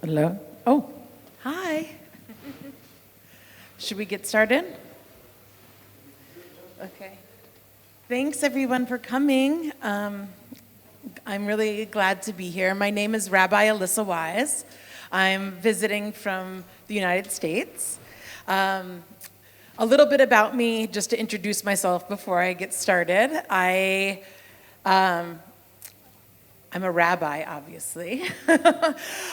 Hello? Oh, hi. Should we get started? Okay. Thanks everyone for coming. I'm really glad to be here. My name is Rabbi Alissa Wise. I'm visiting from the United States. A little bit about me, just to introduce myself before I get started. I'm a rabbi, obviously.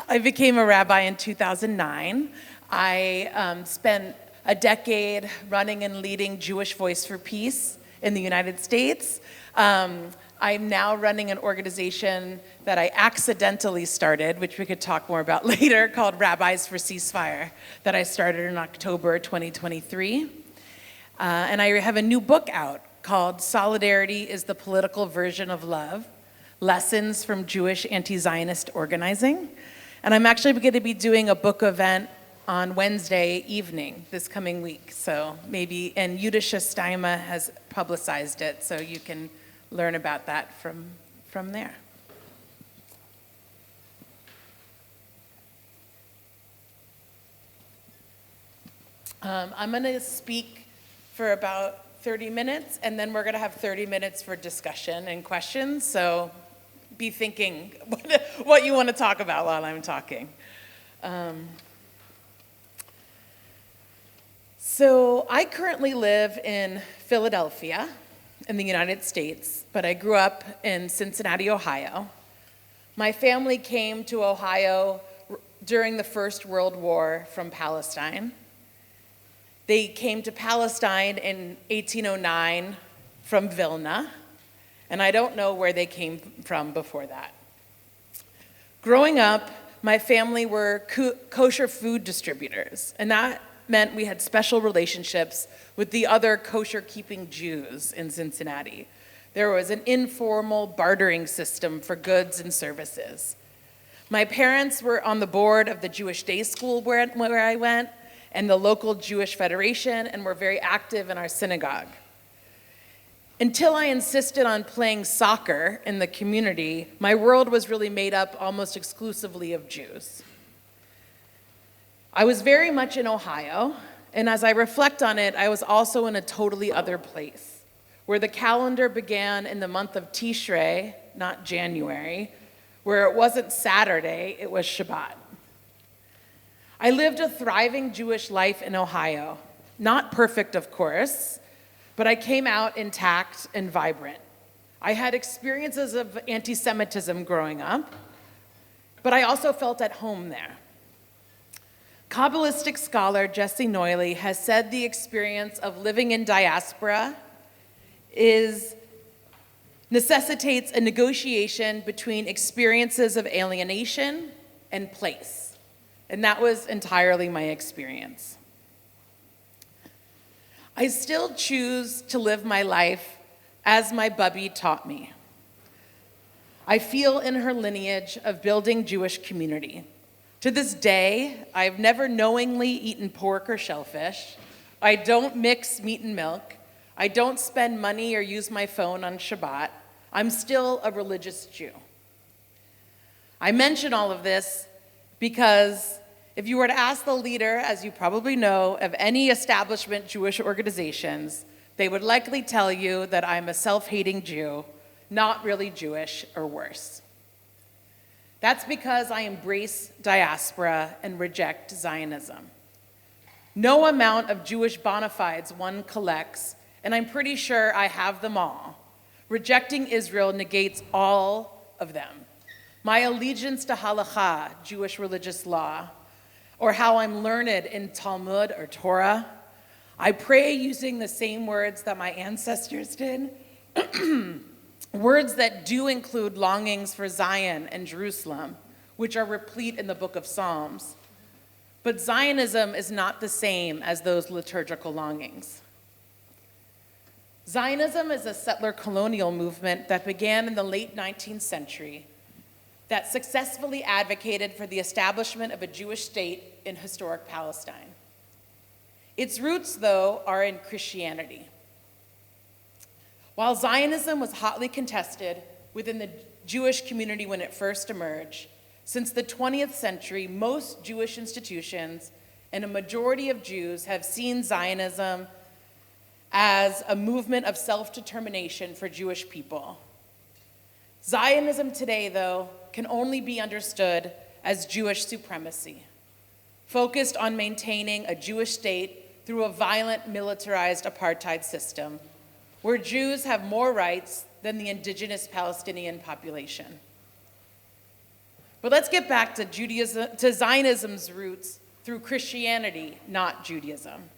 I became a rabbi in 2009. I spent a decade running and leading Jewish Voice for Peace in the United States. I'm now running an organization that I accidentally started, which we could talk more about later, called Rabbis for Ceasefire, that I started in October 2023. And I have a new book out called Solidarity is the Political Version of Love, Lessons from Jewish Anti-Zionist Organizing. And I'm actually going to be doing a book event on Wednesday evening this coming week. So maybe, and Jüdische Stimme has publicized it, so you can learn about that from there. I'm going to speak for about 30 minutes, and then we're going to have 30 minutes for discussion and questions. So be thinking what you want to talk about while I'm talking. So I currently live in Philadelphia in the United States, but I grew up in Cincinnati, Ohio. My family came to Ohio during the First World War from Palestine. They came to Palestine in 1809 from Vilna, and I don't know where they came from before that. Growing up, my family were kosher food distributors, and that meant we had special relationships with the other kosher-keeping Jews in Cincinnati. There was an informal bartering system for goods and services. My parents were on the board of the Jewish Day School where I went, and the local Jewish Federation, and were very active in our synagogue. Until I insisted on playing soccer in the community, my world was really made up almost exclusively of Jews. I was very much in Ohio, and as I reflect on it, I was also in a totally other place, where the calendar began in the month of Tishrei, not January, where it wasn't Saturday, it was Shabbat. I lived a thriving Jewish life in Ohio, not perfect, of course, but I came out intact and vibrant. I had experiences of anti-Semitism growing up, but I also felt at home there. Kabbalistic scholar Jesse Noiley has said the experience of living in diaspora necessitates a negotiation between experiences of alienation and place. And that was entirely my experience. I still choose to live my life as my bubby taught me. I feel in her lineage of building Jewish community. To this day, I've never knowingly eaten pork or shellfish. I don't mix meat and milk. I don't spend money or use my phone on Shabbat. I'm still a religious Jew. I mention all of this because if you were to ask the leader, as you probably know, of any establishment Jewish organizations, they would likely tell you that I'm a self-hating Jew, not really Jewish or worse. That's because I embrace diaspora and reject Zionism. No amount of Jewish bona fides one collects, and I'm pretty sure I have them all. Rejecting Israel negates all of them. My allegiance to halakha, Jewish religious law, or how I'm learned in Talmud or Torah. I pray using the same words that my ancestors did, words that do include longings for Zion and Jerusalem, which are replete in the book of Psalms. But Zionism is not the same as those liturgical longings. Zionism is a settler colonial movement that began in the late 19th century that successfully advocated for the establishment of a Jewish state in historic Palestine. Its roots, though, are in Christianity. While Zionism was hotly contested within the Jewish community when it first emerged, Since the 20th century, most Jewish institutions and a majority of Jews have seen Zionism as a movement of self-determination for Jewish people. Zionism today, though, can only be understood as Jewish supremacy, focused on maintaining a Jewish state through a violent militarized apartheid system, where Jews have more rights than the indigenous Palestinian population. But let's get back to Zionism's roots through Christianity, not Judaism.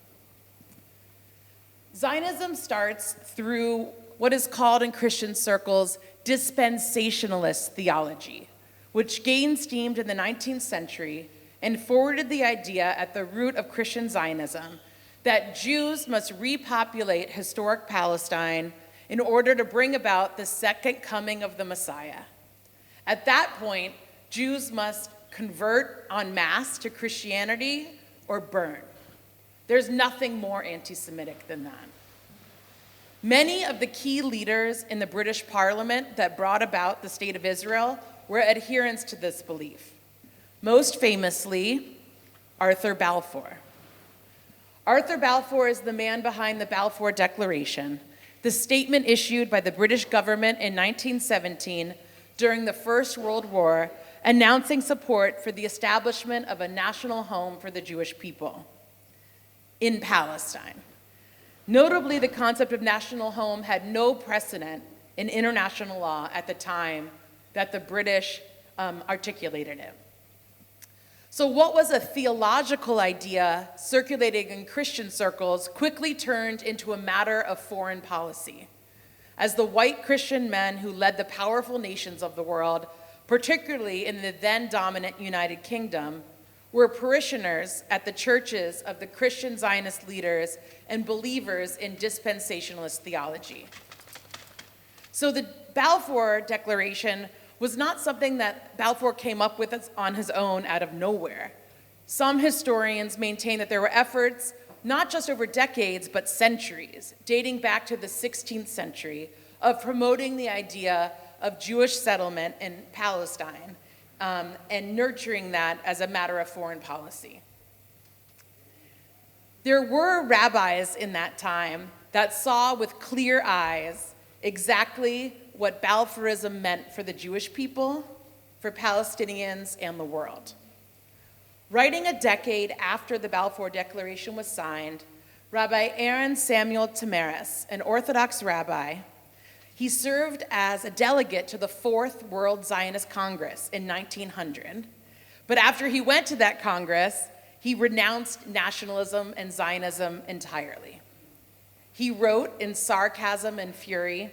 Zionism starts through what is called in Christian circles dispensationalist theology, which gained steam in the 19th century and forwarded the idea at the root of Christian Zionism that Jews must repopulate historic Palestine in order to bring about the second coming of the Messiah. At that point, Jews must convert en masse to Christianity or burn. There's nothing more anti-Semitic than that. Many of the key leaders in the British Parliament that brought about the State of Israel were adherents to this belief. Most famously, Arthur Balfour. Arthur Balfour is the man behind the Balfour Declaration, the statement issued by the British government in 1917 during the First World War, announcing support for the establishment of a national home for the Jewish people in Palestine. Notably, the concept of national home had no precedent in international law at the time that the British articulated it. So what was a theological idea circulating in Christian circles quickly turned into a matter of foreign policy, as the white Christian men who led the powerful nations of the world, particularly in the then dominant United Kingdom, were parishioners at the churches of the Christian Zionist leaders and believers in dispensationalist theology. So the Balfour Declaration was not something that Balfour came up with on his own out of nowhere. Some historians maintain that there were efforts, not just over decades, but centuries, dating back to the 16th century, of promoting the idea of Jewish settlement in Palestine and nurturing that as a matter of foreign policy. There were rabbis in that time that saw with clear eyes exactly what Balfourism meant for the Jewish people, for Palestinians, and the world. Writing a decade after the Balfour Declaration was signed, Rabbi Aaron Samuel Tamaris, an Orthodox rabbi, he served as a delegate to the Fourth World Zionist Congress in 1900. But after he went to that Congress, he renounced nationalism and Zionism entirely. He wrote in sarcasm and fury,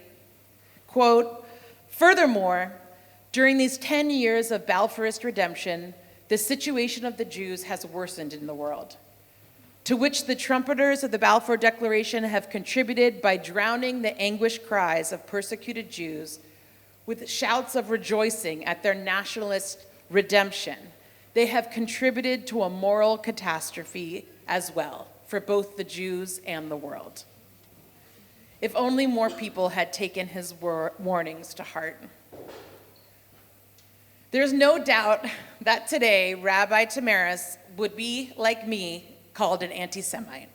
quote, "Furthermore, during these 10 years of Balfourist redemption, the situation of the Jews has worsened in the world, to which the trumpeters of the Balfour Declaration have contributed by drowning the anguished cries of persecuted Jews with shouts of rejoicing at their nationalist redemption. They have contributed to a moral catastrophe as well for both the Jews and the world." If only more people had taken his warnings to heart. There's no doubt that today, Rabbi Tamaris would be, like me, called an anti-Semite.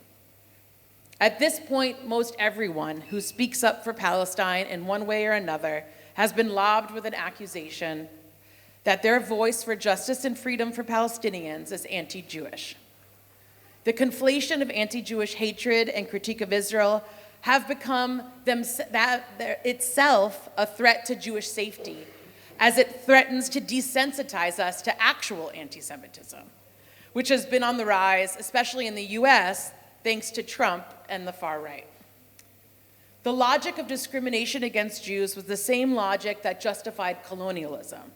At this point, most everyone who speaks up for Palestine in one way or another has been lobbed with an accusation that their voice for justice and freedom for Palestinians is anti-Jewish. The conflation of anti-Jewish hatred and critique of Israel have become itself a threat to Jewish safety, as it threatens to desensitize us to actual anti-Semitism, which has been on the rise, especially in the US, thanks to Trump and the far right. The logic of discrimination against Jews was the same logic that justified colonialism,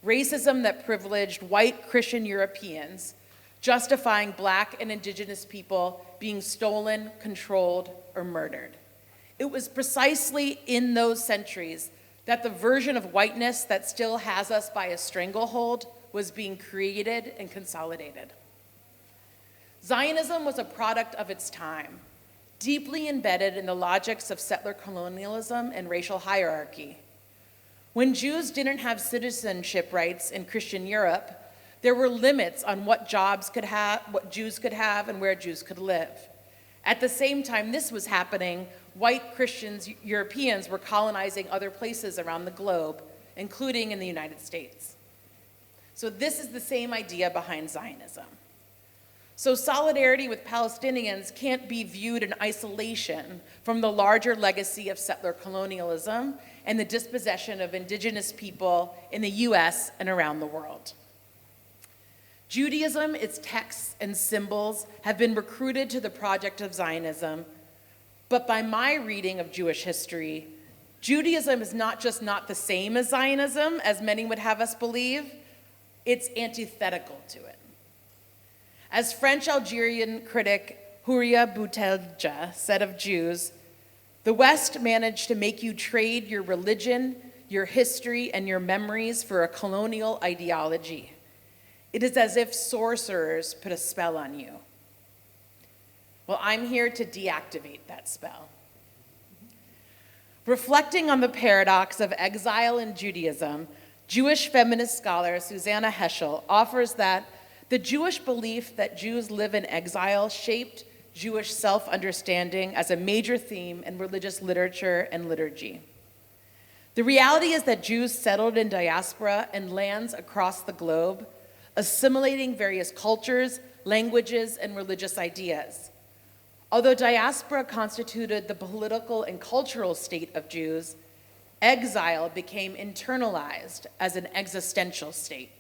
racism that privileged white Christian Europeans, justifying Black and indigenous people being stolen, controlled, or murdered. It was precisely in those centuries that the version of whiteness that still has us by a stranglehold was being created and consolidated. Zionism was a product of its time, deeply embedded in the logics of settler colonialism and racial hierarchy. When Jews didn't have citizenship rights in Christian Europe, there were limits on what Jews could have, and where Jews could live. At the same time this was happening, white Christians, Europeans, were colonizing other places around the globe, including in the United States. So this is the same idea behind Zionism. So solidarity with Palestinians can't be viewed in isolation from the larger legacy of settler colonialism and the dispossession of indigenous people in the US and around the world. Judaism, its texts and symbols, have been recruited to the project of Zionism, but by my reading of Jewish history, Judaism is not just not the same as Zionism, as many would have us believe, it's antithetical to it. As French-Algerian critic Houria Boutelja said of Jews, the West managed to make you trade your religion, your history, and your memories for a colonial ideology. It is as if sorcerers put a spell on you. Well, I'm here to deactivate that spell. Reflecting on the paradox of exile in Judaism, Jewish feminist scholar Susanna Heschel offers that the Jewish belief that Jews live in exile shaped Jewish self-understanding as a major theme in religious literature and liturgy. The reality is that Jews settled in diaspora and lands across the globe, assimilating various cultures, languages, and religious ideas. Although diaspora constituted the political and cultural state of Jews, exile became internalized as an existential state.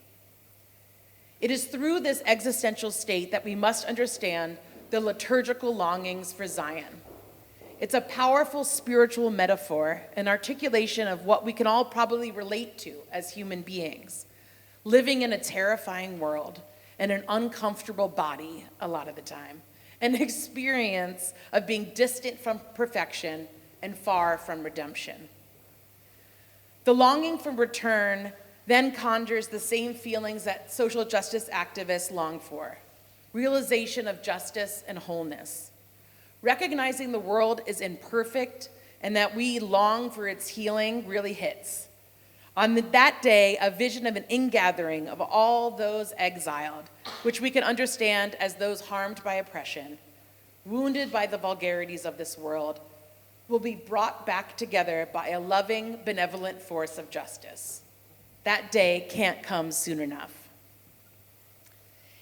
It is through this existential state that we must understand the liturgical longings for Zion. It's a powerful spiritual metaphor, an articulation of what we can all probably relate to as human beings, living in a terrifying world and an uncomfortable body a lot of the time, an experience of being distant from perfection and far from redemption. The longing for return then conjures the same feelings that social justice activists long for: realization of justice and wholeness, recognizing the world is imperfect and that we long for its healing really hits. On that day, a vision of an ingathering of all those exiled, which we can understand as those harmed by oppression, wounded by the vulgarities of this world, will be brought back together by a loving, benevolent force of justice. That day can't come soon enough.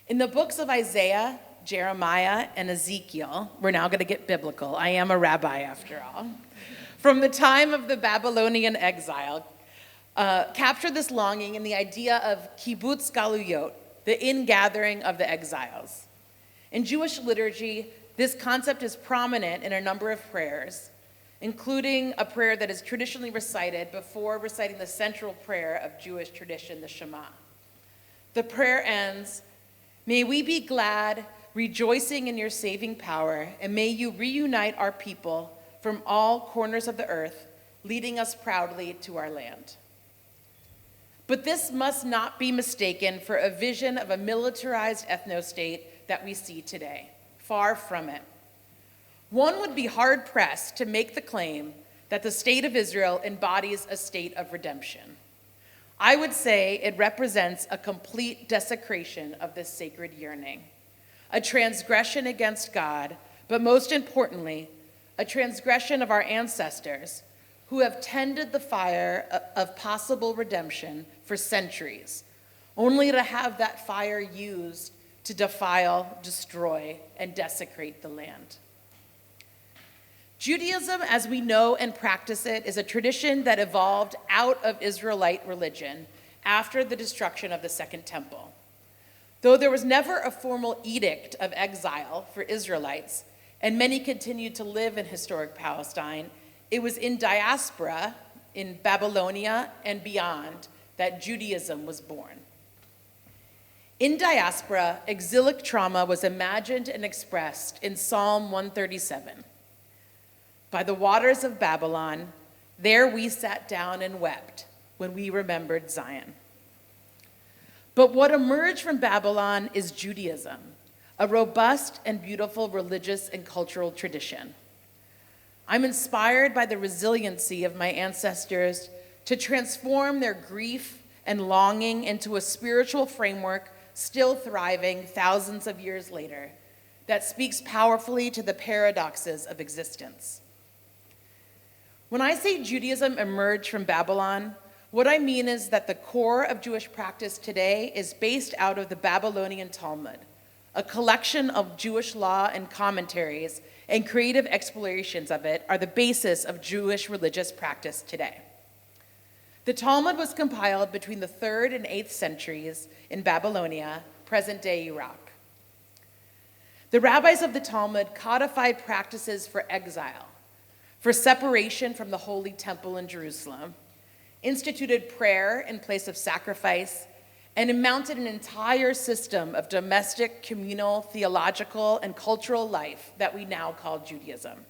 In the books of Isaiah, Jeremiah, and Ezekiel, we're now going to get biblical. I am a rabbi after all. From the time of the Babylonian exile, capture this longing in the idea of kibbutz galuyot, the ingathering of the exiles. In Jewish liturgy, this concept is prominent in a number of prayers, including a prayer that is traditionally recited before reciting the central prayer of Jewish tradition, the Shema. The prayer ends, "May we be glad, rejoicing in your saving power, and may you reunite our people from all corners of the earth, leading us proudly to our land." But this must not be mistaken for a vision of a militarized ethno-state that we see today. Far from it. One would be hard-pressed to make the claim that the state of Israel embodies a state of redemption. I would say it represents a complete desecration of this sacred yearning, a transgression against God, but most importantly, a transgression of our ancestors who have tended the fire of possible redemption for centuries, only to have that fire used to defile, destroy, and desecrate the land. Judaism, as we know and practice it, is a tradition that evolved out of Israelite religion after the destruction of the Second Temple. Though there was never a formal edict of exile for Israelites, and many continued to live in historic Palestine, it was in diaspora, in Babylonia and beyond, that Judaism was born. In diaspora, exilic trauma was imagined and expressed in Psalm 137. By the waters of Babylon, there we sat down and wept when we remembered Zion. But what emerged from Babylon is Judaism, a robust and beautiful religious and cultural tradition. I'm inspired by the resiliency of my ancestors to transform their grief and longing into a spiritual framework still thriving thousands of years later that speaks powerfully to the paradoxes of existence. When I say Judaism emerged from Babylon, what I mean is that the core of Jewish practice today is based out of the Babylonian Talmud, a collection of Jewish law and commentaries, and creative explorations of it are the basis of Jewish religious practice today. The Talmud was compiled between the 3rd and 8th centuries in Babylonia, present-day Iraq. The rabbis of the Talmud codified practices for exile, for separation from the Holy Temple in Jerusalem, instituted prayer in place of sacrifice, and mounted an entire system of domestic, communal, theological, and cultural life that we now call Judaism.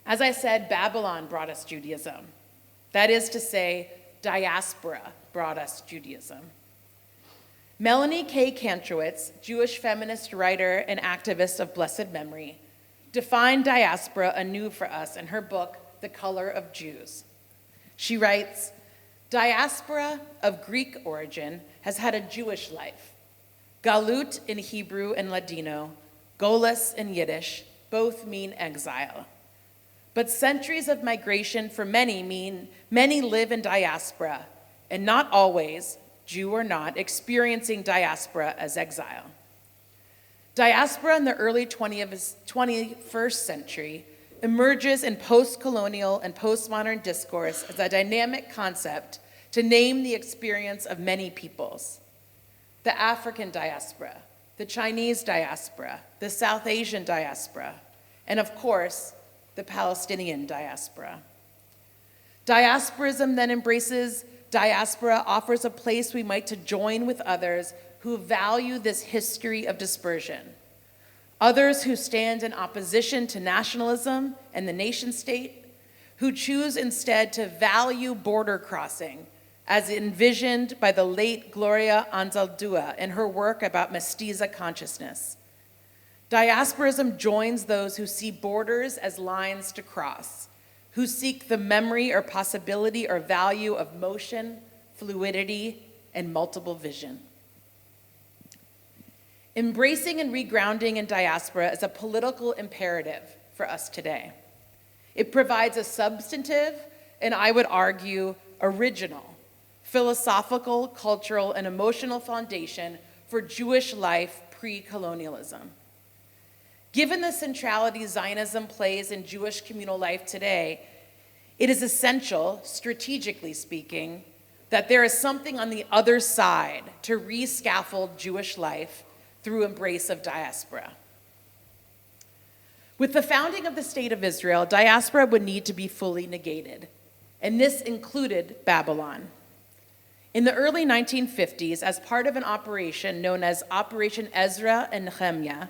As I said, Babylon brought us Judaism. That is to say, diaspora brought us Judaism. Melanie K. Kantrowitz, Jewish feminist writer and activist of blessed memory, defined diaspora anew for us in her book, The Color of Jews. She writes, diaspora of Greek origin has had a Jewish life. Galut in Hebrew and Ladino, Golos in Yiddish, both mean exile. But centuries of migration for many mean many live in diaspora, and not always, Jew or not, experiencing diaspora as exile. Diaspora in the early 21st century emerges in post-colonial and postmodern discourse as a dynamic concept to name the experience of many peoples. The African diaspora, the Chinese diaspora, the South Asian diaspora, and of course, the Palestinian diaspora. Diasporism then embraces diaspora, offers a place we might to join with others who value this history of dispersion. Others who stand in opposition to nationalism and the nation state, who choose instead to value border crossing as envisioned by the late Gloria Anzaldúa in her work about mestiza consciousness. Diasporism joins those who see borders as lines to cross, who seek the memory or possibility or value of motion, fluidity, and multiple vision. Embracing and regrounding in diaspora is a political imperative for us today. It provides a substantive, and I would argue, original, philosophical, cultural, and emotional foundation for Jewish life pre-colonialism. Given the centrality Zionism plays in Jewish communal life today, it is essential, strategically speaking, that there is something on the other side to re-scaffold Jewish life through embrace of diaspora. With the founding of the State of Israel, diaspora would need to be fully negated, and this included Babylon. In the early 1950s, as part of an operation known as Operation Ezra and Nehemiah,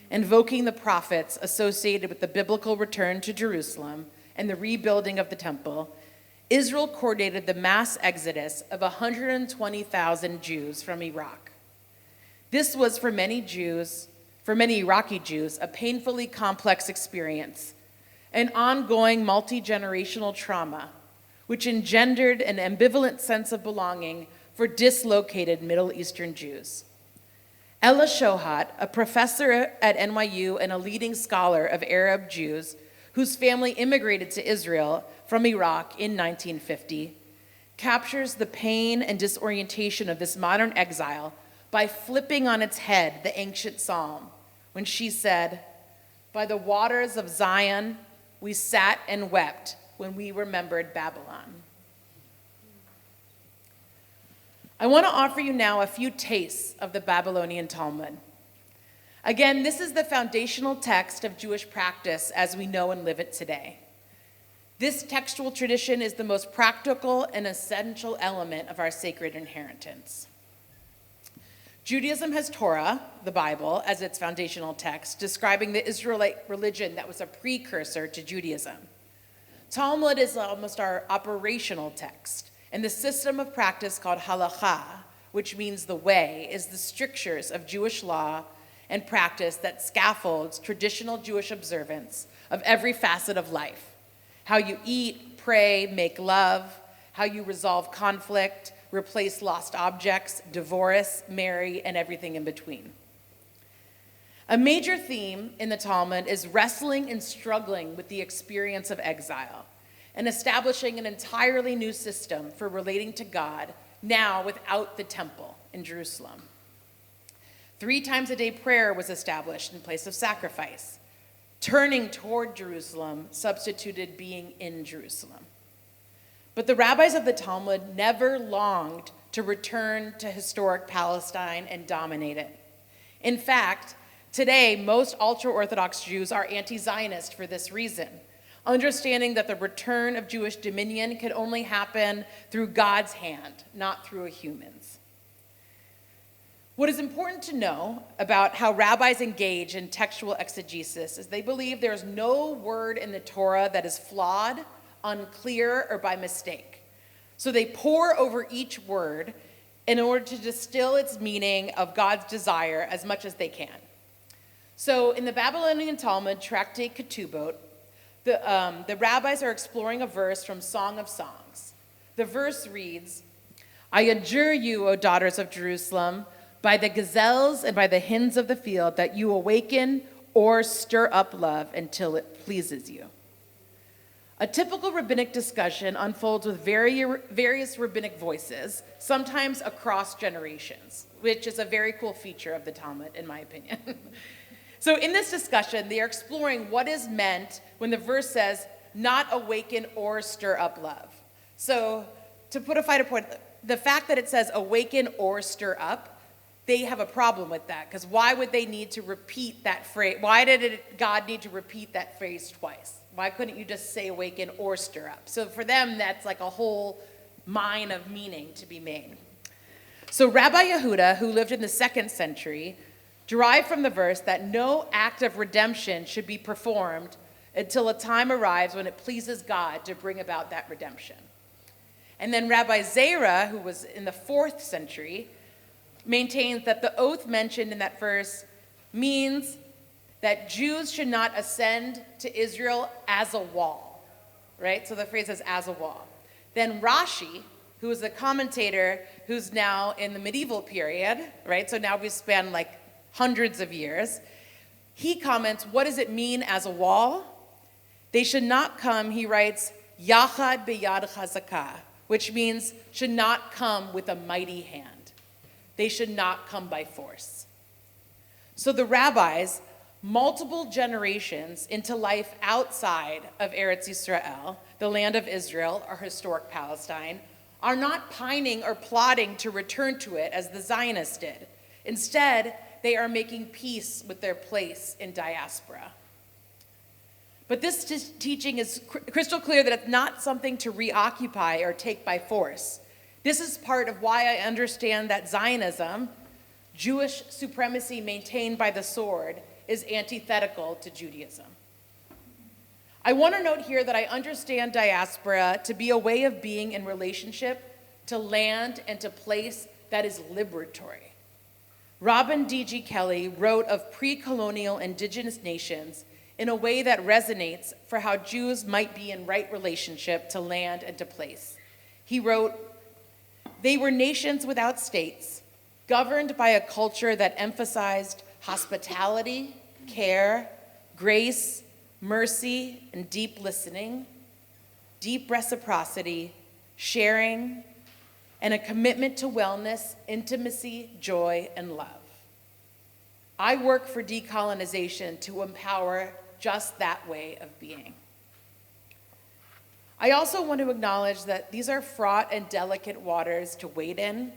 invoking the prophets associated with the biblical return to Jerusalem and the rebuilding of the temple, Israel coordinated the mass exodus of 120,000 Jews from Iraq. This was for many Iraqi Jews, a painfully complex experience, an ongoing multi-generational trauma, which engendered an ambivalent sense of belonging for dislocated Middle Eastern Jews. Ella Shohat, a professor at NYU and a leading scholar of Arab Jews, whose family immigrated to Israel from Iraq in 1950, captures the pain and disorientation of this modern exile by flipping on its head the ancient psalm when she said, "By the waters of Zion, we sat and wept when we remembered Babylon." I want to offer you now a few tastes of the Babylonian Talmud. Again, this is the foundational text of Jewish practice as we know and live it today. This textual tradition is the most practical and essential element of our sacred inheritance. Judaism has Torah, the Bible, as its foundational text, describing the Israelite religion that was a precursor to Judaism. Talmud is almost our operational text, and the system of practice called halakha, which means the way, is the strictures of Jewish law and practice that scaffolds traditional Jewish observance of every facet of life, how you eat, pray, make love, how you resolve conflict, replace lost objects, divorce, marry, and everything in between. A major theme in the Talmud is wrestling and struggling with the experience of exile and establishing an entirely new system for relating to God now without the temple in Jerusalem. 3 times a day prayer was established in place of sacrifice. Turning toward Jerusalem substituted being in Jerusalem. But the rabbis of the Talmud never longed to return to historic Palestine and dominate it. In fact, today, most ultra-Orthodox Jews are anti-Zionist for this reason, understanding that the return of Jewish dominion can only happen through God's hand, not through a human's. What is important to know about how rabbis engage in textual exegesis is they believe there is no word in the Torah that is flawed, unclear, or by mistake. So they pore over each word in order to distill its meaning of God's desire as much as they can. So in the Babylonian Talmud, Tractate Ketubot, the rabbis are exploring a verse from Song of Songs. The verse reads, "I adjure you, O daughters of Jerusalem, by the gazelles and by the hens of the field, that you awaken or stir up love until it pleases you." A typical rabbinic discussion unfolds with various rabbinic voices, sometimes across generations, which is a very cool feature of the Talmud, in my opinion. So in this discussion, they are exploring what is meant when the verse says, "not awaken or stir up love." So to put a finer point, the fact that it says awaken or stir up, they have a problem with that, because why would they need to repeat that phrase? Why did God need to repeat that phrase twice? Why couldn't you just say awaken or stir up? So for them, that's like a whole mine of meaning to be made. So Rabbi Yehuda, who lived in the 2nd century, derived from the verse that no act of redemption should be performed until a time arrives when it pleases God to bring about that redemption. And then Rabbi Zera, who was in the 4th century, maintains that the oath mentioned in that verse means that Jews should not ascend to Israel as a wall, right? So the phrase is as a wall. Then Rashi, who is a commentator who's now in the medieval period, right? So now we've spanned like hundreds of years. He comments, what does it mean as a wall? They should not come, he writes, Yachad beyad chazakah, which means should not come with a mighty hand. They should not come by force. So the rabbis, multiple generations into life outside of Eretz Yisrael, the land of Israel, or historic Palestine, are not pining or plotting to return to it as the Zionists did. Instead, they are making peace with their place in diaspora. But this teaching is crystal clear that it's not something to reoccupy or take by force. This is part of why I understand that Zionism, Jewish supremacy maintained by the sword, is antithetical to Judaism. I want to note here that I understand diaspora to be a way of being in relationship to land and to place that is liberatory. Robin D.G. Kelly wrote of pre-colonial indigenous nations in a way that resonates for how Jews might be in right relationship to land and to place. He wrote, "They were nations without states, governed by a culture that emphasized hospitality, care, grace, mercy, and deep listening, deep reciprocity, sharing, and a commitment to wellness, intimacy, joy, and love. I work for decolonization to empower just that way of being." I also want to acknowledge that these are fraught and delicate waters to wade in.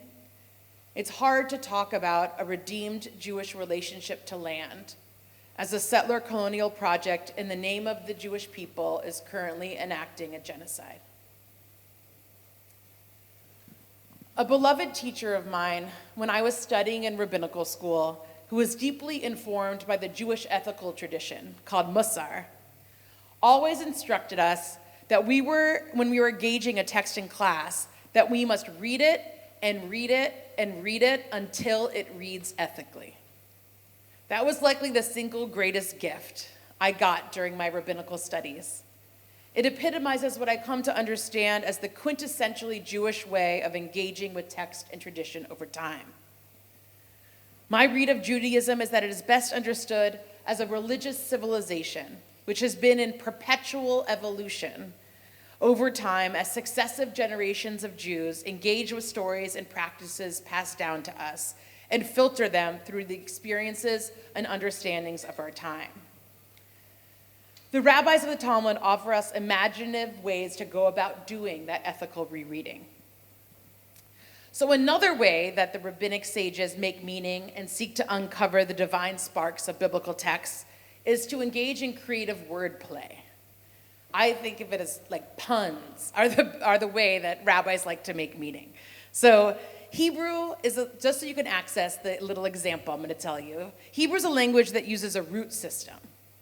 It's hard to talk about a redeemed Jewish relationship to land, as a settler colonial project in the name of the Jewish people is currently enacting a genocide. A beloved teacher of mine, when I was studying in rabbinical school, who was deeply informed by the Jewish ethical tradition called Musar, always instructed us that when we were engaging a text in class, that we must read it and read it and read it until it reads ethically. That was likely the single greatest gift I got during my rabbinical studies. It epitomizes what I come to understand as the quintessentially Jewish way of engaging with text and tradition over time. My read of Judaism is that it is best understood as a religious civilization, which has been in perpetual evolution over time as successive generations of Jews engage with stories and practices passed down to us and filter them through the experiences and understandings of our time. The rabbis of the Talmud offer us imaginative ways to go about doing that ethical rereading. So another way that the rabbinic sages make meaning and seek to uncover the divine sparks of biblical texts is to engage in creative wordplay. I think of it as like puns are the way that rabbis like to make meaning. So Hebrew is, just so you can access the little example I'm going to tell you, Hebrew is a language that uses a root system,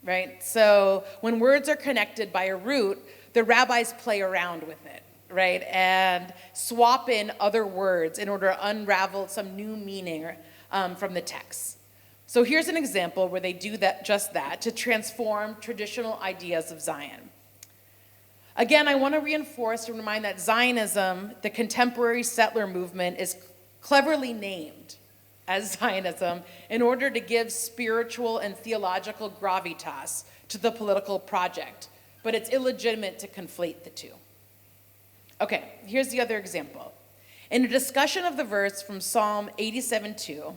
right? So when words are connected by a root, the rabbis play around with it, right? And swap in other words in order to unravel some new meaning from the text. So here's an example where they do that, just that, to transform traditional ideas of Zion. Again, I want to reinforce and remind that Zionism, the contemporary settler movement, is cleverly named as Zionism in order to give spiritual and theological gravitas to the political project, but it's illegitimate to conflate the two. Okay, here's the other example. In a discussion of the verse from Psalm 87:2,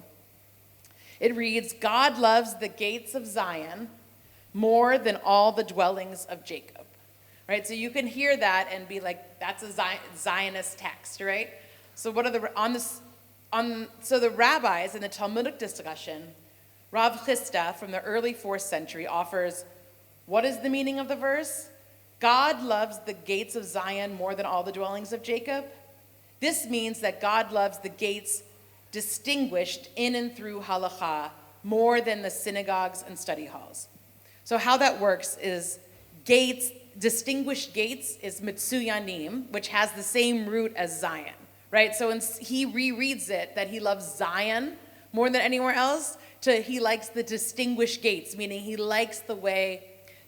it reads, "God loves the gates of Zion more than all the dwellings of Jacob." Right, so you can hear that and be like, that's a Zionist text, right? So what are the rabbis in the Talmudic discussion, Rav Chisda from the early 4th century offers, what is the meaning of the verse? God loves the gates of Zion more than all the dwellings of Jacob. This means that God loves the gates distinguished in and through halakha more than the synagogues and study halls. So how that works is distinguished gates is mitsuyanim, which has the same root as Zion, right? So he rereads it that he loves Zion more than anywhere else to he likes the distinguished gates, meaning he likes the way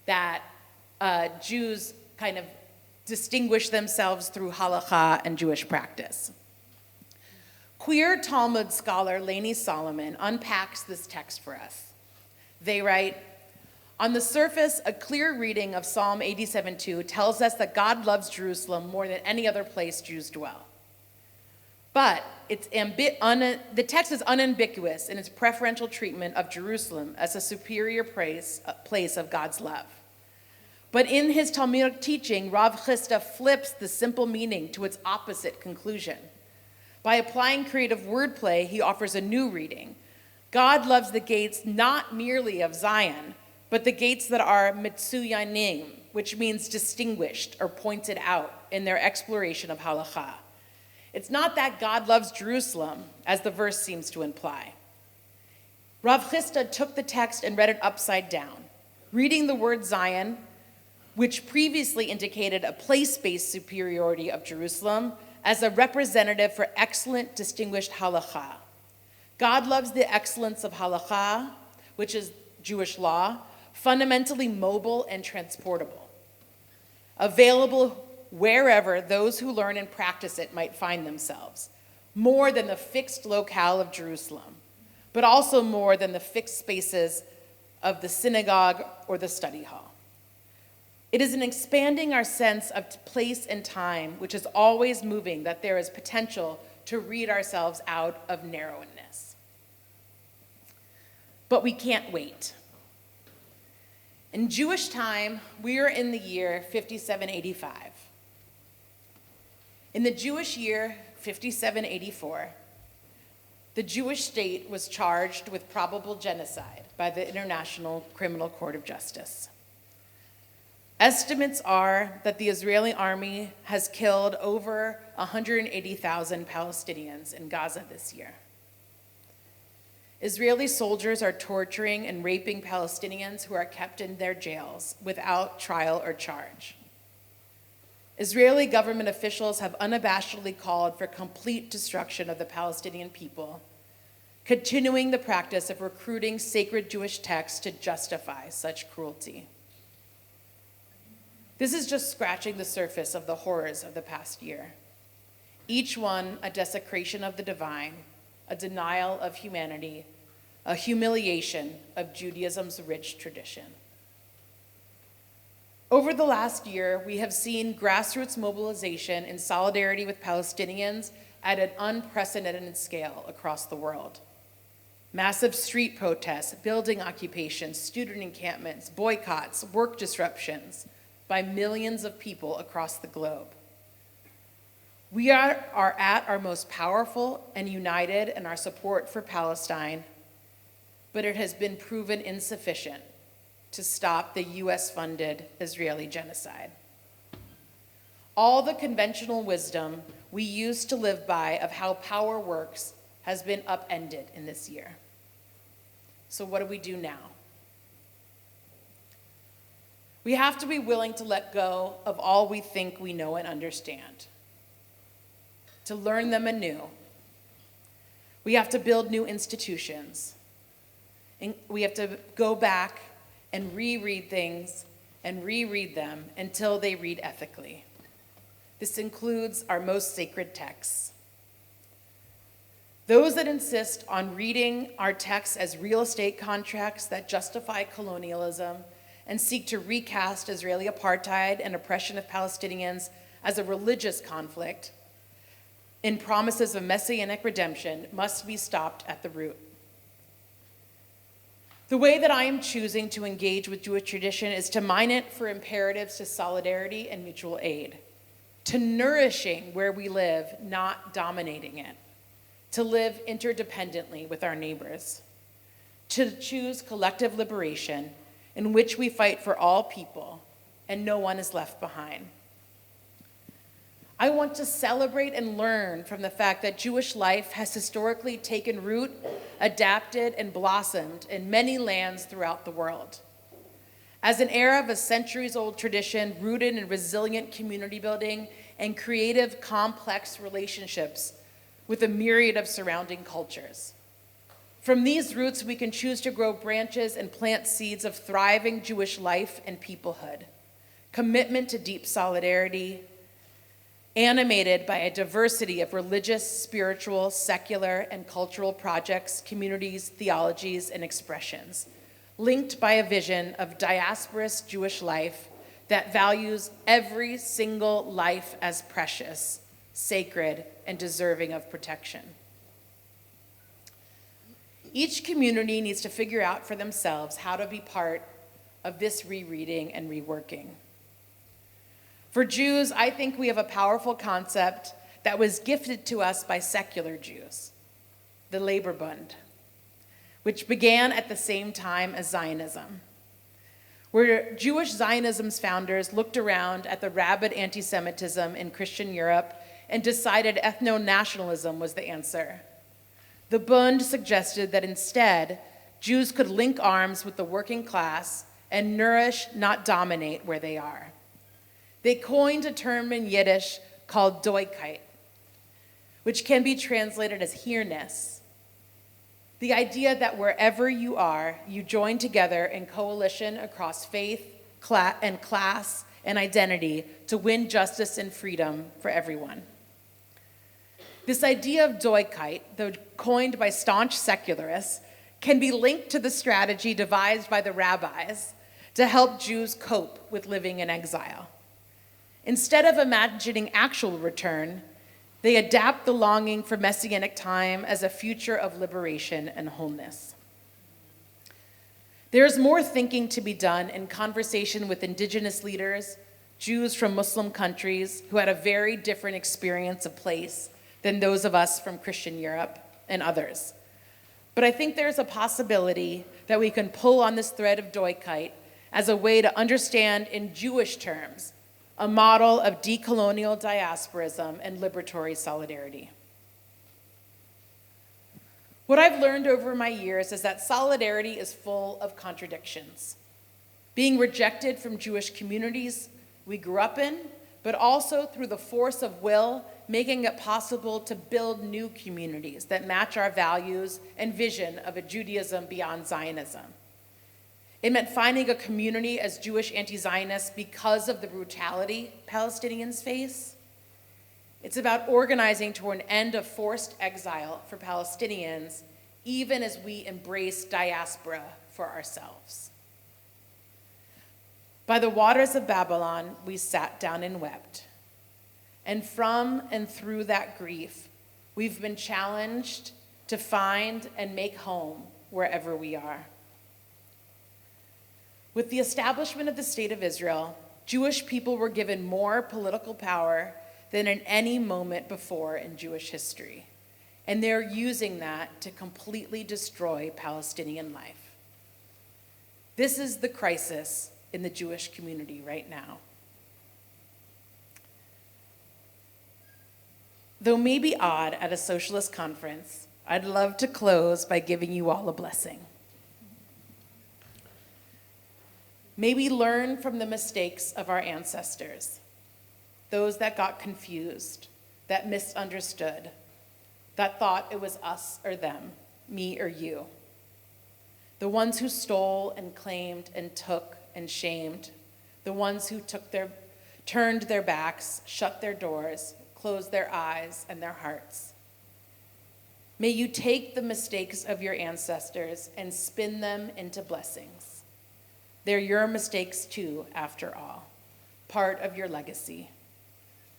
that Jews kind of distinguish themselves through halakha and Jewish practice. Queer Talmud scholar Lainey Solomon unpacks this text for us. They write, on the surface, a clear reading of Psalm 87:2 tells us that God loves Jerusalem more than any other place Jews dwell. But the text is unambiguous in its preferential treatment of Jerusalem as a superior place of God's love. But in his Talmudic teaching, Rav Chisda flips the simple meaning to its opposite conclusion. By applying creative wordplay, he offers a new reading. God loves the gates not merely of Zion, but the gates that are mitsuyanim, which means distinguished or pointed out in their exploration of halakha. It's not that God loves Jerusalem, as the verse seems to imply. Rav Chisda took the text and read it upside down, reading the word Zion, which previously indicated a place-based superiority of Jerusalem, as a representative for excellent, distinguished halakha. God loves the excellence of halakha, which is Jewish law, fundamentally mobile and transportable, available wherever those who learn and practice it might find themselves, more than the fixed locale of Jerusalem, but also more than the fixed spaces of the synagogue or the study hall. It is in expanding our sense of place and time, which is always moving, that there is potential to read ourselves out of narrowness. But we can't wait. In Jewish time, we are in the year 5785. In the Jewish year 5784, the Jewish state was charged with probable genocide by the International Criminal Court of Justice. Estimates are that the Israeli army has killed over 180,000 Palestinians in Gaza this year. Israeli soldiers are torturing and raping Palestinians who are kept in their jails without trial or charge. Israeli government officials have unabashedly called for complete destruction of the Palestinian people, continuing the practice of recruiting sacred Jewish texts to justify such cruelty. This is just scratching the surface of the horrors of the past year. Each one a desecration of the divine, a denial of humanity, a humiliation of Judaism's rich tradition. Over the last year, we have seen grassroots mobilization in solidarity with Palestinians at an unprecedented scale across the world. Massive street protests, building occupations, student encampments, boycotts, work disruptions by millions of people across the globe. We are at our most powerful and united in our support for Palestine, but it has been proven insufficient to stop the US-funded Israeli genocide. All the conventional wisdom we used to live by of how power works has been upended in this year. So what do we do now? We have to be willing to let go of all we think we know and understand, to learn them anew. We have to build new institutions. And we have to go back and reread things and reread them until they read ethically. This includes our most sacred texts. Those that insist on reading our texts as real estate contracts that justify colonialism and seek to recast Israeli apartheid and oppression of Palestinians as a religious conflict in promises of messianic redemption must be stopped at the root. The way that I am choosing to engage with Jewish tradition is to mine it for imperatives to solidarity and mutual aid, to nourishing where we live, not dominating it, to live interdependently with our neighbors, to choose collective liberation in which we fight for all people and no one is left behind. I want to celebrate and learn from the fact that Jewish life has historically taken root, adapted, and blossomed in many lands throughout the world. As an heir of a centuries-old tradition rooted in resilient community building and creative, complex relationships with a myriad of surrounding cultures. From these roots, we can choose to grow branches and plant seeds of thriving Jewish life and peoplehood, commitment to deep solidarity, animated by a diversity of religious, spiritual, secular, and cultural projects, communities, theologies, and expressions, linked by a vision of diasporist Jewish life that values every single life as precious, sacred, and deserving of protection. Each community needs to figure out for themselves how to be part of this rereading and reworking. For Jews, I think we have a powerful concept that was gifted to us by secular Jews, the Labor Bund, which began at the same time as Zionism, where Jewish Zionism's founders looked around at the rabid anti-Semitism in Christian Europe and decided ethno-nationalism was the answer. The Bund suggested that instead, Jews could link arms with the working class and nourish, not dominate, where they are. They coined a term in Yiddish called Doigkeit, which can be translated as here-ness. The idea that wherever you are, you join together in coalition across faith, class, and identity to win justice and freedom for everyone. This idea of Doigkeit, though coined by staunch secularists, can be linked to the strategy devised by the rabbis to help Jews cope with living in exile. Instead of imagining actual return, they adapt the longing for messianic time as a future of liberation and wholeness. There is more thinking to be done in conversation with indigenous leaders, Jews from Muslim countries who had a very different experience of place than those of us from Christian Europe and others. But I think there's a possibility that we can pull on this thread of Doigkeit as a way to understand in Jewish terms a model of decolonial diasporism and liberatory solidarity. What I've learned over my years is that solidarity is full of contradictions. Being rejected from Jewish communities we grew up in, but also through the force of will, making it possible to build new communities that match our values and vision of a Judaism beyond Zionism. It meant finding a community as Jewish anti-Zionists because of the brutality Palestinians face. It's about organizing toward an end of forced exile for Palestinians, even as we embrace diaspora for ourselves. By the waters of Babylon, we sat down and wept. And from and through that grief, we've been challenged to find and make home wherever we are. With the establishment of the State of Israel, Jewish people were given more political power than in any moment before in Jewish history. And they're using that to completely destroy Palestinian life. This is the crisis in the Jewish community right now. Though maybe odd at a socialist conference, I'd love to close by giving you all a blessing. May we learn from the mistakes of our ancestors, those that got confused, that misunderstood, that thought it was us or them, me or you. The ones who stole and claimed and took and shamed, the ones who turned their backs, shut their doors, closed their eyes and their hearts. May you take the mistakes of your ancestors and spin them into blessings. They're your mistakes too, after all, part of your legacy.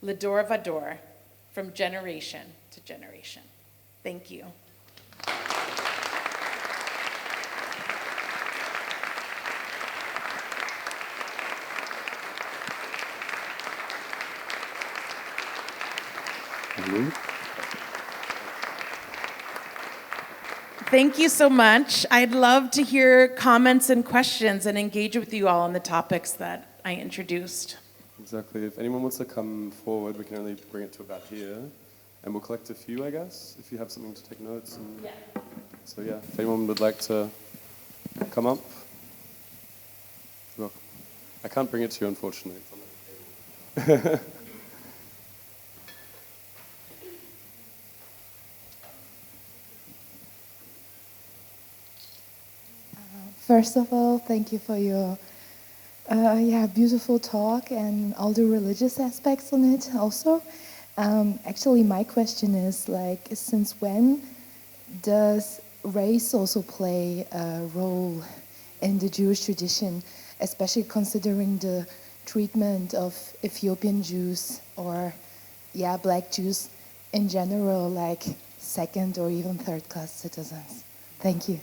L'dor vador, from generation to generation. Thank you. Thank you so much. I'd love to hear comments and questions and engage with you all on the topics that I introduced. Exactly. If anyone wants to come forward, we can only bring it to about here, and we'll collect a few, I guess, if you have something to take notes. And Yeah. So yeah, if anyone would like to come up, you're welcome. I can't bring it to you, unfortunately. It's on the table. First of all, thank you for your beautiful talk and all the religious aspects on it also. Actually, my question is, like, since when does race also play a role in the Jewish tradition, especially considering the treatment of Ethiopian Jews or, Black Jews in general, like second or even third class citizens? Thank you.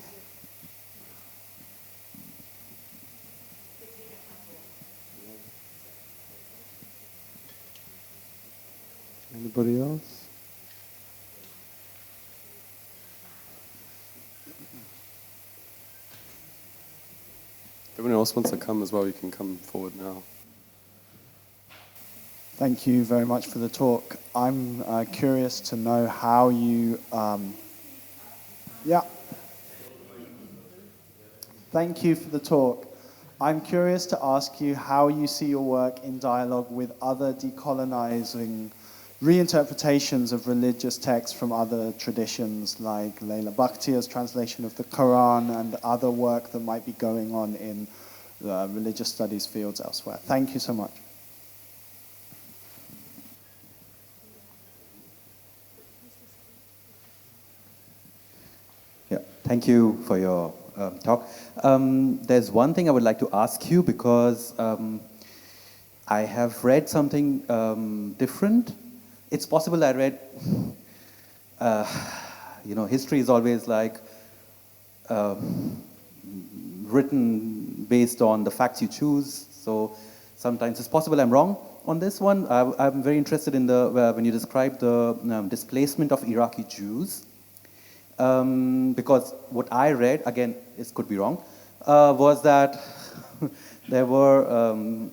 Anybody else? If anyone else wants to come as well, you can come forward now. Thank you very much for the talk. I'm curious to know how you... Thank you for the talk. I'm curious to ask you how you see your work in dialogue with other decolonizing reinterpretations of religious texts from other traditions, like Leila Bakhtiar's translation of the Quran and other work that might be going on in the religious studies fields elsewhere. Thank you so much. Yeah, thank you for your talk. There's one thing I would like to ask you, because I have read something different. It's possible I read, history is always like written based on the facts you choose. So sometimes it's possible I'm wrong on this one. I'm very interested in when you describe the displacement of Iraqi Jews. Because what I read, again, this could be wrong, was that there were,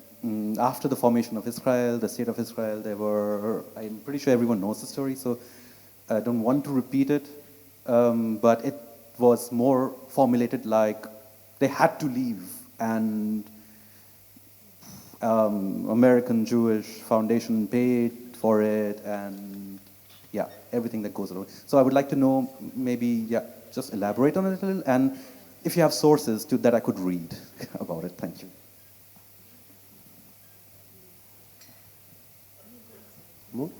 after the formation of Israel, the state of Israel, there were, I'm pretty sure everyone knows the story, so I don't want to repeat it, but it was more formulated like they had to leave, and American Jewish Foundation paid for it, and everything that goes along. So I would like to know, maybe, just elaborate on it a little, and if you have sources that I could read about it, thank you. More?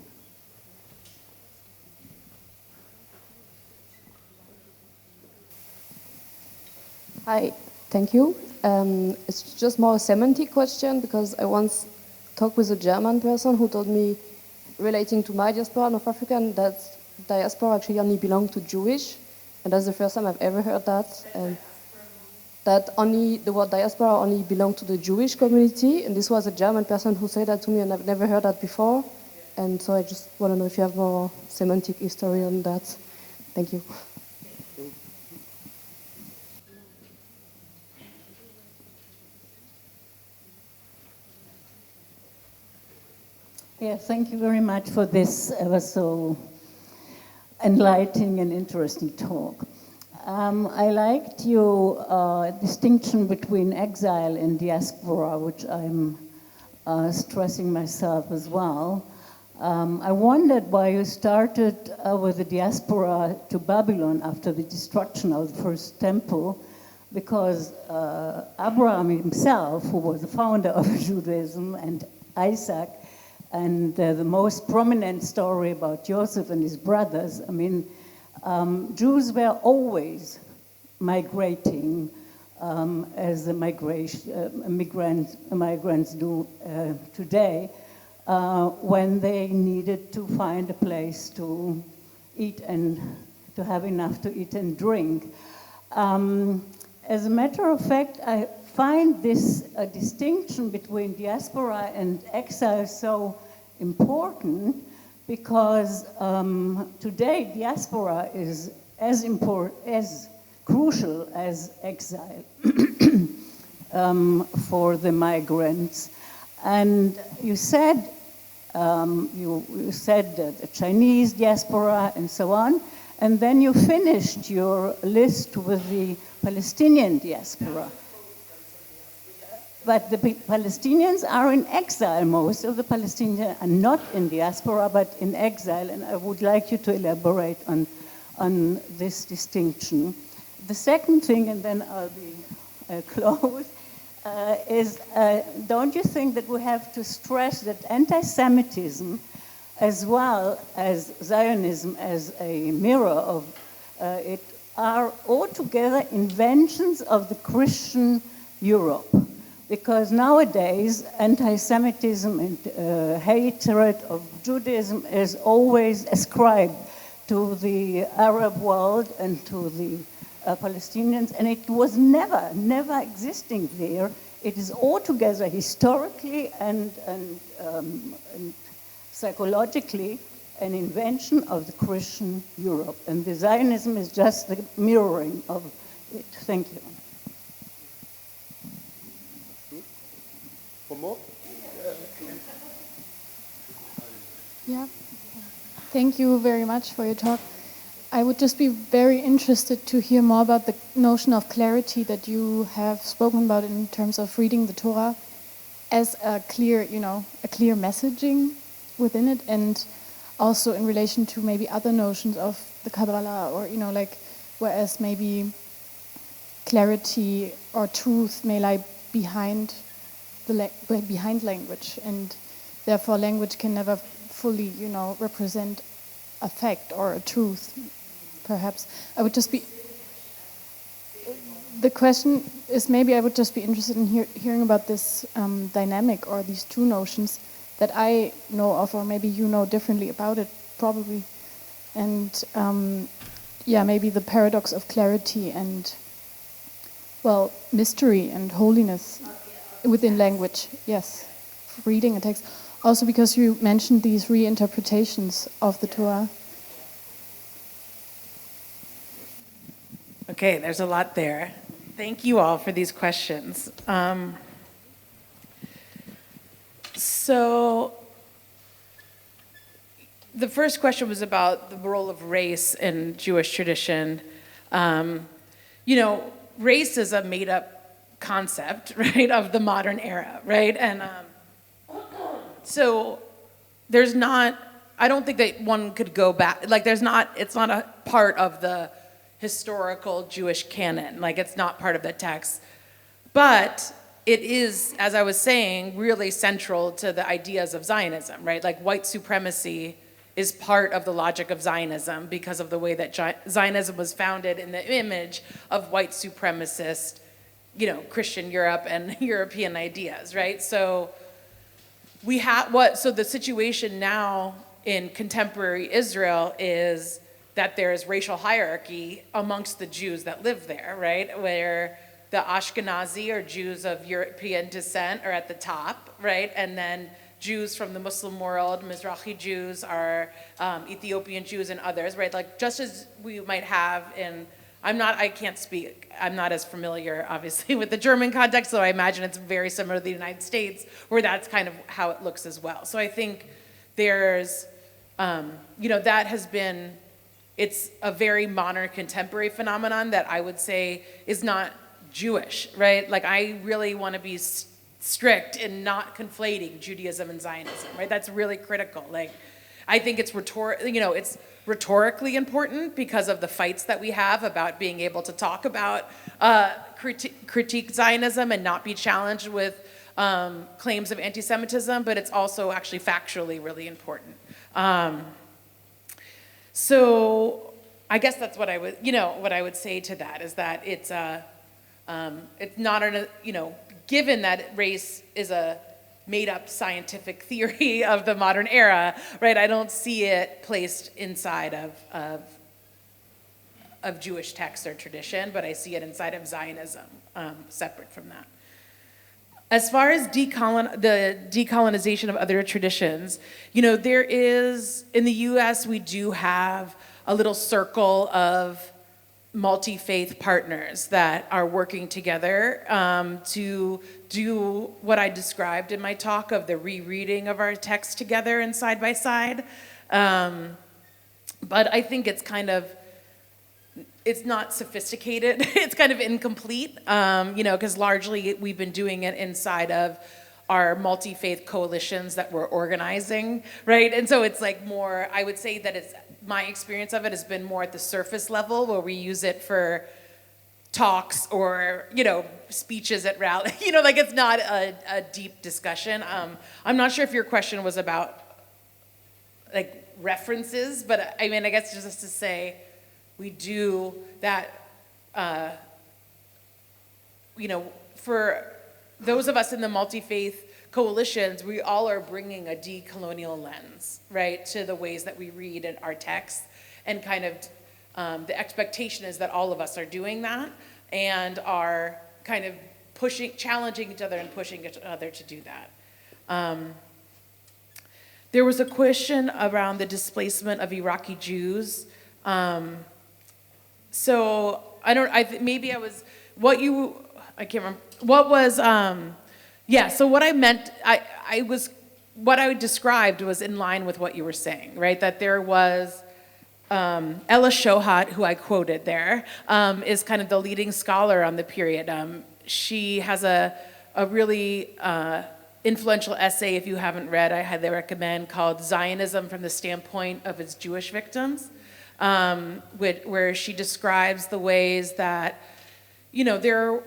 Hi, thank you. It's just more a semantic question because I once talked with a German person who told me, relating to my diaspora, North African, that diaspora actually only belonged to Jewish, and that's the first time I've ever heard that. That only the word diaspora only belonged to the Jewish community, and this was a German person who said that to me, and I've never heard that before. And so I just want to know if you have more semantic history on that. Thank you. Yeah, thank you very much for this ever so enlightening and interesting talk. I liked your distinction between exile and diaspora, which I'm stressing myself as well. I wondered why you started with the diaspora to Babylon after the destruction of the first temple, because Abraham himself, who was the founder of Judaism, and Isaac, and the most prominent story about Joseph and his brothers, I mean, Jews were always migrating as the migrants do today when they needed to find a place to eat and to have enough to eat and drink. As a matter of fact, I find this distinction between diaspora and exile so important because today diaspora is as crucial as exile for the migrants. And you said you said the Chinese diaspora and so on, and then you finished your list with the Palestinian diaspora. But the Palestinians are in exile. Most of the Palestinians are not in diaspora, but in exile, and I would like you to elaborate on this distinction. The second thing, and then I'll be close, is don't you think that we have to stress that anti-Semitism, as well as Zionism as a mirror of it, are altogether inventions of the Christian Europe? Because nowadays, anti-Semitism and hatred of Judaism is always ascribed to the Arab world and to the Palestinians, and it was never existing there. It is altogether historically and psychologically an invention of the Christian Europe, and the Zionism is just the mirroring of it. Thank you. One more? Yeah. Thank you very much for your talk. I would just be very interested to hear more about the notion of clarity that you have spoken about in terms of reading the Torah as a clear, a clear messaging within it, and also in relation to maybe other notions of the Kabbalah, or whereas maybe clarity or truth may lie behind behind language, and therefore language can never fully, represent a fact or a truth. Perhaps I would just be. The question is, maybe I would just be interested in hearing about this dynamic or these two notions that I know of, or maybe you know differently about it, probably. And maybe the paradox of clarity and, mystery and holiness within language. Yes, reading a text. Also because you mentioned these reinterpretations of the Torah. Okay, there's a lot there. Thank you all for these questions. So the first question was about the role of race in Jewish tradition. Race is a made-up concept, right, of the modern era, right? And so there's not, I don't think that one could go back, it's not a part of the historical Jewish canon. Like, it's not part of the text. But it is, as I was saying, really central to the ideas of Zionism, right? Like, white supremacy is part of the logic of Zionism because of the way that Zionism was founded in the image of white supremacist, Christian Europe and European ideas, right? So so the situation now in contemporary Israel is that there is racial hierarchy amongst the Jews that live there, right? Where the Ashkenazi, or Jews of European descent, are at the top, right? And then Jews from the Muslim world, Mizrahi Jews, are Ethiopian Jews, and others, right? Like, just as we might have in, I can't speak, I'm not as familiar, obviously, with the German context, so I imagine it's very similar to the United States, where that's kind of how it looks as well. So I think there's, that has been, it's a very modern contemporary phenomenon that I would say is not Jewish, right? Like, I really want to be strict in not conflating Judaism and Zionism, right? That's really critical. Like, I think it's it's rhetorically important because of the fights that we have about being able to talk about critique Zionism and not be challenged with claims of anti-Semitism, but it's also actually factually really important. So I guess that's what I would say to that, is that it's not given that race is a made-up scientific theory of the modern era, right? I don't see it placed inside of Jewish text or tradition, but I see it inside of Zionism, separate from that. As far as the decolonization of other traditions, there is, in the US, we do have a little circle of multi-faith partners that are working together to do what I described in my talk of the rereading of our text together and side by side. But I think it's not sophisticated. It's kind of incomplete, because largely we've been doing it inside of our multi-faith coalitions that we're organizing, right? And so it's like more, I would say that my experience of it has been more at the surface level, where we use it for talks or, speeches at rally. Like, it's not a deep discussion. I'm not sure if your question was about, like, references, but I mean, I guess just to say, we do that, for those of us in the multi-faith coalitions, we all are bringing a decolonial lens, right, to the ways that we read in our texts, and kind of the expectation is that all of us are doing that and are kind of challenging each other and pushing each other to do that. There was a question around the displacement of Iraqi Jews. So I can't remember. What was, so what I meant, what I described was in line with what you were saying, right? That there was, Ella Shohat, who I quoted there, is kind of the leading scholar on the period. She has a really influential essay, if you haven't read, I highly recommend, called Zionism from the Standpoint of Its Jewish Victims, where she describes the ways that, there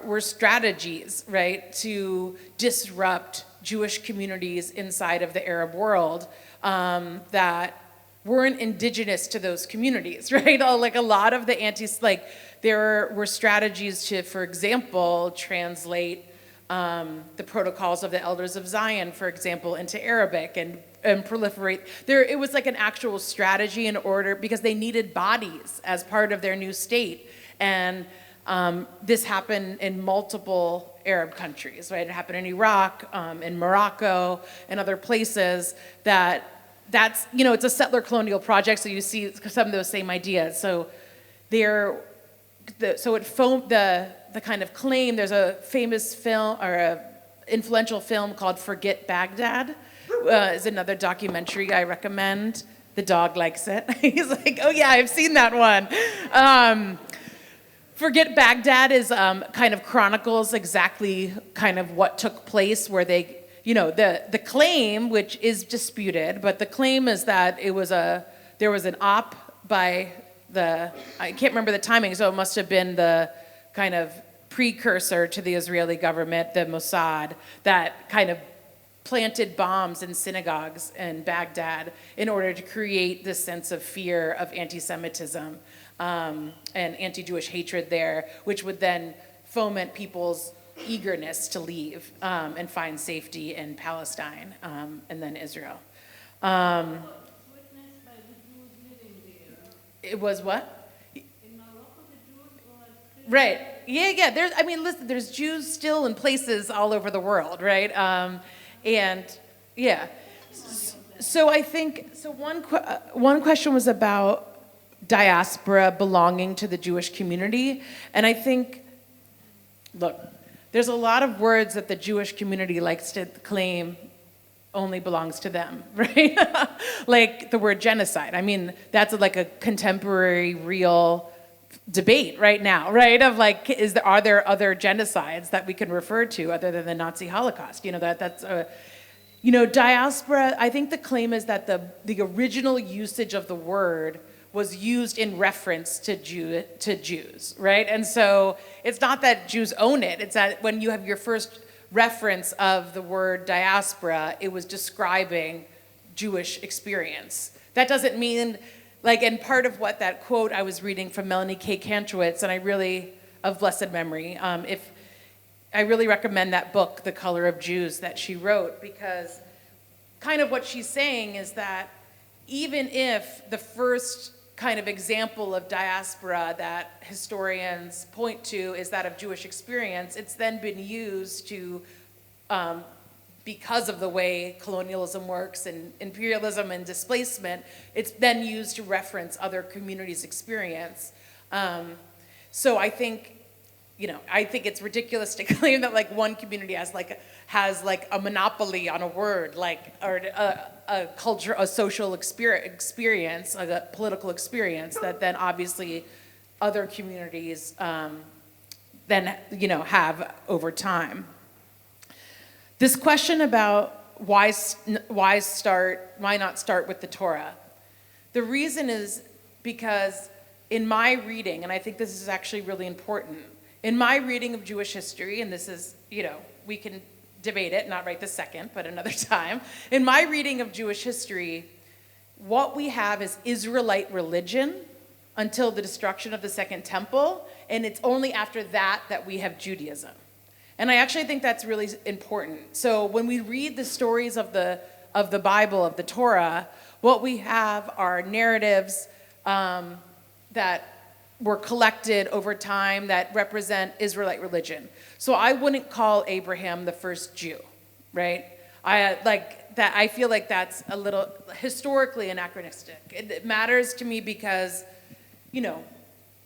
were strategies, right, to disrupt Jewish communities inside of the Arab world that weren't indigenous to those communities, right? Like, a lot of the there were strategies to, for example, translate the protocols of the Elders of Zion, for example, into Arabic and proliferate. It was like an actual strategy in order, because they needed bodies as part of their new state. And this happened in multiple Arab countries, right? It happened in Iraq, in Morocco, and other places that's, it's a settler colonial project, so you see some of those same ideas. So the kind of claim, there's a famous film, or a influential film called Forget Baghdad, is another documentary I recommend. The dog likes it. He's like, oh yeah, I've seen that one. Forget Baghdad is kind of chronicles exactly kind of what took place, where they, the claim, which is disputed, but the claim is that there was an op by I can't remember the timing, so it must have been the kind of precursor to the Israeli government, the Mossad, that kind of planted bombs in synagogues in Baghdad in order to create this sense of fear of anti-Semitism and anti-Jewish hatred there, which would then foment people's eagerness to leave and find safety in Palestine and then Israel. It was what? Right. Yeah. Listen, there's Jews still in places all over the world, right? And yeah. So I think one question was about diaspora belonging to the Jewish community, and I think, look, there's a lot of words that the Jewish community likes to claim only belongs to them, right? Like the word genocide. I mean, that's like a contemporary, real debate right now, right? Of like, are there other genocides that we can refer to other than the Nazi Holocaust? Diaspora. I think the claim is that the original usage of the word was used in reference to Jews, right? And so it's not that Jews own it. It's that when you have your first reference of the word diaspora, it was describing Jewish experience. That doesn't mean, and part of what that quote I was reading from Melanie K. Kantrowitz, and of blessed memory, I really recommend that book, The Color of Jews, that she wrote, because kind of what she's saying is that even if the first kind of example of diaspora that historians point to is that of Jewish experience, it's then been used to, because of the way colonialism works and imperialism and displacement, it's then used to reference other communities' experience. So I think it's ridiculous to claim that one community has a monopoly on a word, or a culture, a social experience, a political experience that then obviously other communities then have over time. This question about why not start with the Torah? The reason is because in my reading, and I think this is actually really important, in my reading of Jewish history, and this is, we can debate it, not right this second, but another time. In my reading of Jewish history, what we have is Israelite religion until the destruction of the Second Temple, and it's only after that that we have Judaism. And I actually think that's really important. So when we read the stories of the Bible, of the Torah, what we have are narratives that were collected over time that represent Israelite religion. So I wouldn't call Abraham the first Jew, right? I feel like that's a little historically anachronistic. It matters to me because,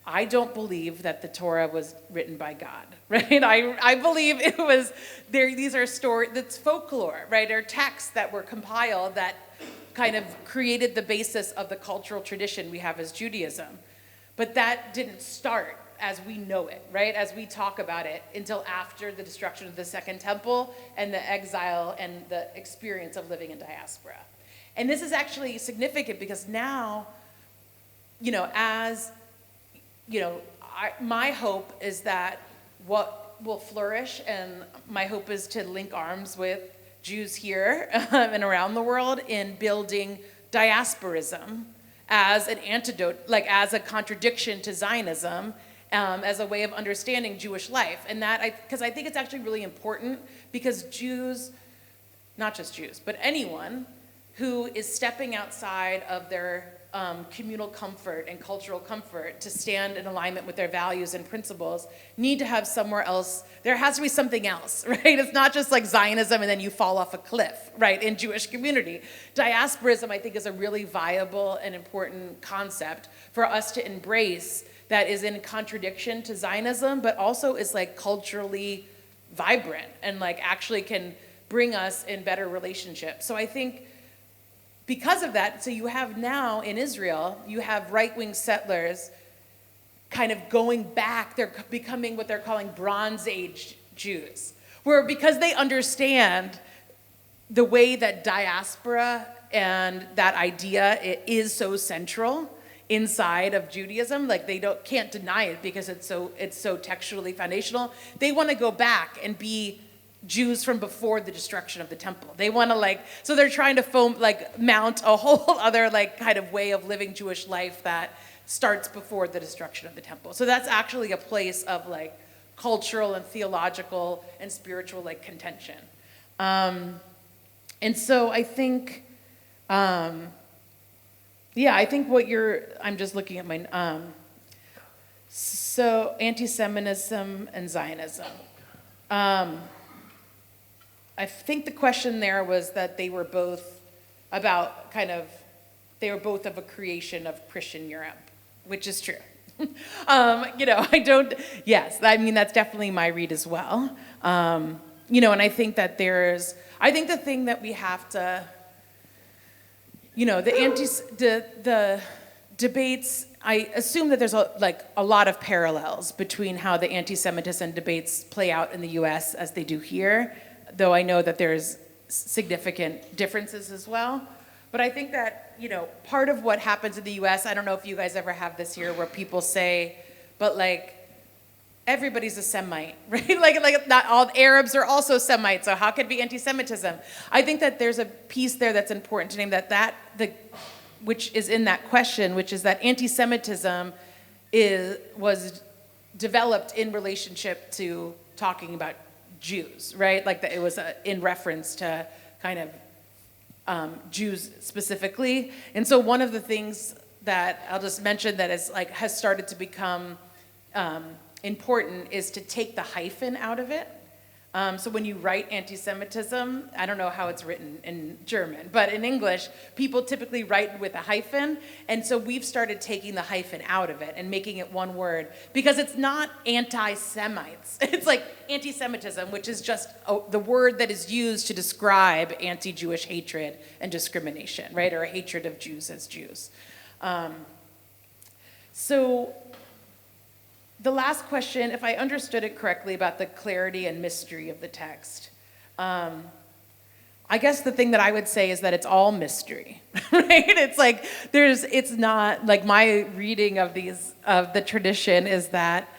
I don't believe that the Torah was written by God, right? I believe it was there. These are stories, that's folklore, right? Or texts that were compiled that kind of created the basis of the cultural tradition we have as Judaism. But that didn't start as we know it, right? As we talk about it until after the destruction of the Second Temple and the exile and the experience of living in diaspora. And this is actually significant because now, my hope is that what will flourish, and my hope is to link arms with Jews here and around the world in building diasporism as an antidote, as a contradiction to Zionism, as a way of understanding Jewish life. And because I think it's actually really important, because Jews, not just Jews, but anyone who is stepping outside of their communal comfort and cultural comfort to stand in alignment with their values and principles need to have somewhere else. There has to be something else, right? It's not just like Zionism and then you fall off a cliff, right, in Jewish community. Diasporism, I think, is a really viable and important concept for us to embrace that is in contradiction to Zionism, but also is culturally vibrant and actually can bring us in better relationships. So I think because of that, so you have now in Israel, you have right-wing settlers kind of going back. They're becoming what they're calling Bronze Age Jews, where because they understand the way that diaspora and that idea is so central inside of Judaism. Like they can't deny it because it's so textually foundational. They want to go back and be Jews from before the destruction of the temple. They want to so they're trying to mount a whole other kind of way of living Jewish life that starts before the destruction of the temple. So that's actually a place of cultural and theological and spiritual contention. And so I think, I think I'm just looking at my, so anti-Semitism and Zionism. I think the question there was that they were both of a creation of Christian Europe, which is true. Yes, I mean, that's definitely my read as well. And I think that I think the thing that we have to, the debates, I assume that there's a lot of parallels between how the anti-Semitism debates play out in the US as they do here, though I know that there's significant differences as well. But I think that, part of what happens in the US, I don't know if you guys ever have this here where people say, but everybody's a Semite, right? Not all Arabs are also Semites, so how could it be anti-Semitism? I think that there's a piece there that's important to name which is in that question, which is that anti-Semitism was developed in relationship to talking about Jews, right? It was in reference to kind of Jews specifically. And so one of the things that I'll just mention that has started to become important is to take the hyphen out of it. So when you write anti-Semitism, I don't know how it's written in German, but in English, people typically write with a hyphen. And so we've started taking the hyphen out of it and making it one word because it's not anti-Semites. It's anti-Semitism, which is just the word that is used to describe anti-Jewish hatred and discrimination, right? Or a hatred of Jews as Jews. So the last question, if I understood it correctly about the clarity and mystery of the text, I guess the thing that I would say is that it's all mystery, right? It's not my reading of the tradition is that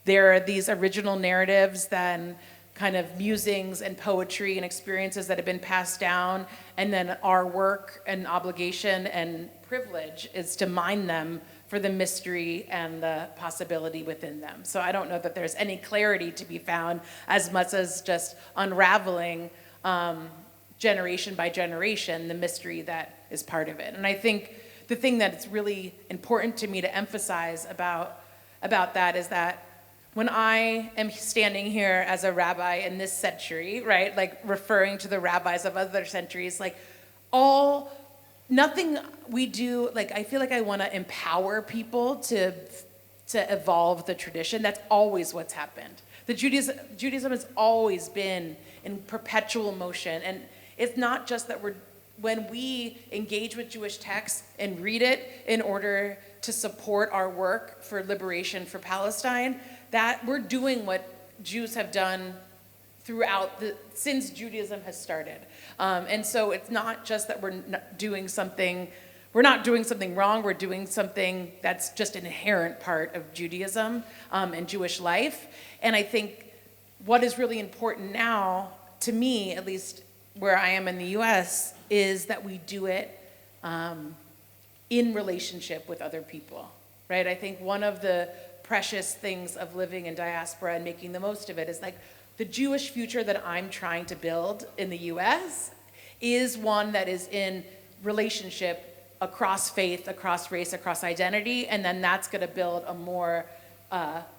there are these original narratives, then kind of musings and poetry and experiences that have been passed down, and then our work and obligation and privilege is to mine them for the mystery and the possibility within them. So I don't know that there's any clarity to be found as much as just unraveling generation by generation the mystery that is part of it. And I think the thing that it's really important to me to emphasize about that is that when I am standing here as a rabbi in this century, right, referring to the rabbis of other centuries, nothing we do, I feel I want to empower people to evolve the tradition. That's always what's happened. Judaism has always been in perpetual motion. And it's not just that when we engage with Jewish texts and read it in order to support our work for liberation for Palestine, that we're doing what Jews have done since Judaism has started. And so it's not just that we're not doing something wrong, we're doing something that's just an inherent part of Judaism and Jewish life. And I think what is really important now, to me, at least where I am in the US, is that we do it in relationship with other people, right? I think one of the precious things of living in diaspora and making the most of it is the Jewish future that I'm trying to build in the US is one that is in relationship across faith, across race, across identity, and then that's going to build a more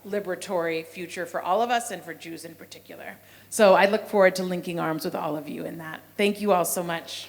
liberatory future for all of us and for Jews in particular. So I look forward to linking arms with all of you in that. Thank you all so much.